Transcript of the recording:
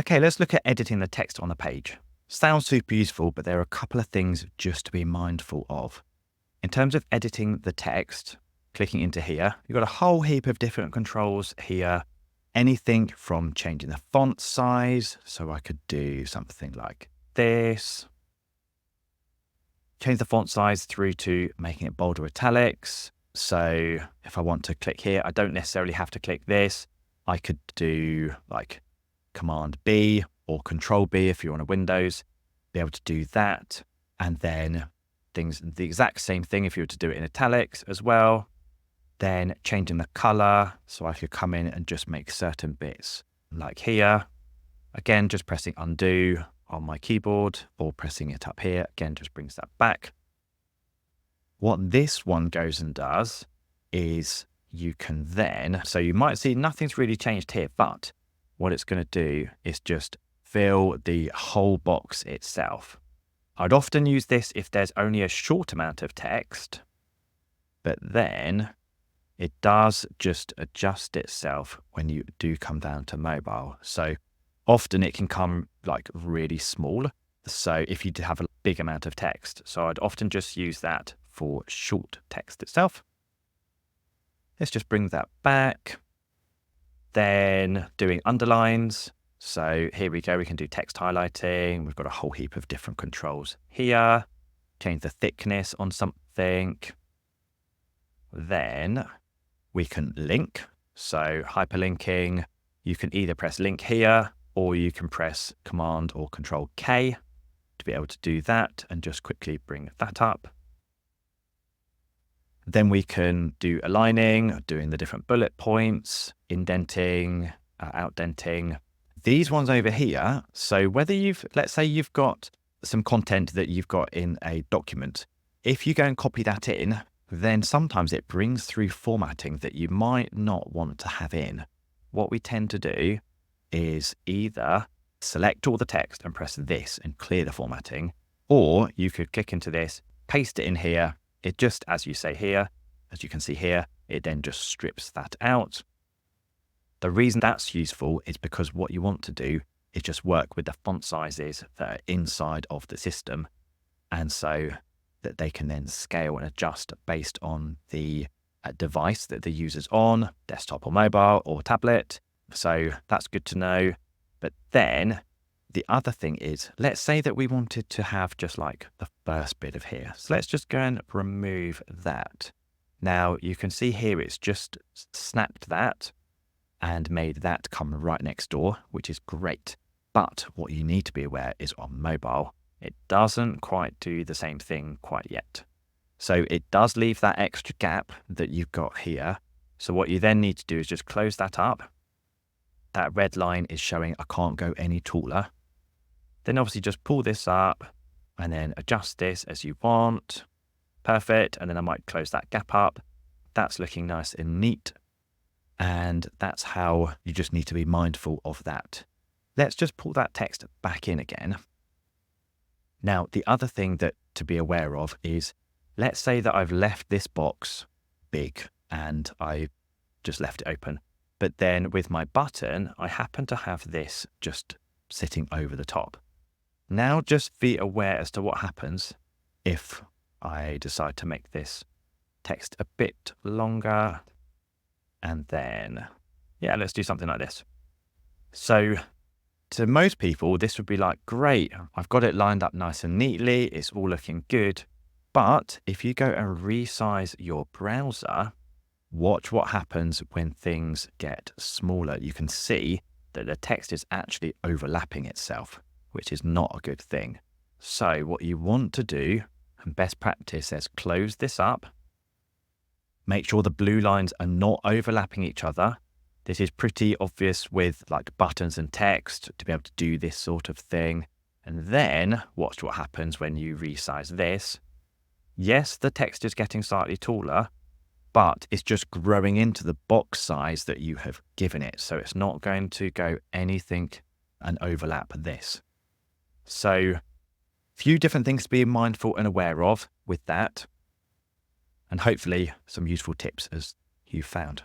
Okay, let's look at editing the text on the page. Sounds super useful, but there are a couple of things just to be mindful of. In terms of editing the text, clicking into here, you've got a whole heap of different controls here. Anything from changing the font size, so I could do something like this. Change the font size through to making it bold or italics. So if I want to click here, I don't necessarily have to click this. I could do like Command B or Control B if you're on a Windows, be able to do that. And then the exact same thing if you were to do it in italics as well. Then changing the color, so I could come in and just make certain bits like here. Again, just pressing undo on my keyboard or pressing it up here. Again, just brings that back. What this one goes and does is you can then, so you might see nothing's really changed here, but what it's going to do is just fill the whole box itself. I'd often use this if there's only a short amount of text, but then it does just adjust itself when you do come down to mobile. So often it can come like really small. So if you have a big amount of text, so I'd often just use that for short text itself. Let's just bring that back. Then doing underlines. So here we go, we can do text highlighting. We've got a whole heap of different controls here. Change the thickness on something. Then we can link. So hyperlinking, you can either press link here or you can press Command or Control K to be able to do that and just quickly bring that up. Then we can do aligning, doing the different bullet points, indenting, outdenting. These ones over here, so whether let's say you've got some content that you've got in a document, if you go and copy that in, then sometimes it brings through formatting that you might not want to have in. What we tend to do is either select all the text and press this and clear the formatting, or you could click into this, paste it in here. It just, as you say here, as you can see here, it then just strips that out. The reason that's useful is because what you want to do is just work with the font sizes that are inside of the system, and so that they can then scale and adjust based on the device that the user's on, desktop or mobile or tablet. So that's good to know. But then the other thing is, let's say that we wanted to have just like the first bit of here. So let's just go and remove that. Now you can see here, it's just snapped that and made that come right next door, which is great. But what you need to be aware is on mobile, it doesn't quite do the same thing quite yet. So it does leave that extra gap that you've got here. So what you then need to do is just close that up. That red line is showing I can't go any taller. Then obviously just pull this up and then adjust this as you want. Perfect. And then I might close that gap up. That's looking nice and neat. And that's how you just need to be mindful of that. Let's just pull that text back in again. Now, the other thing that to be aware of is, let's say that I've left this box big and I just left it open. But then with my button, I happen to have this just sitting over the top. Now just be aware as to what happens if I decide to make this text a bit longer. And then, yeah, let's do something like this. So to most people, this would be like, great, I've got it lined up nice and neatly. It's all looking good. But if you go and resize your browser, watch what happens when things get smaller. You can see that the text is actually overlapping itself, which is not a good thing. So what you want to do, and best practice is close this up. Make sure the blue lines are not overlapping each other. This is pretty obvious with like buttons and text to be able to do this sort of thing. And then watch what happens when you resize this. Yes, the text is getting slightly taller, but it's just growing into the box size that you have given it. So it's not going to go anything and overlap this. So few different things to be mindful and aware of with that. And hopefully some useful tips as you found.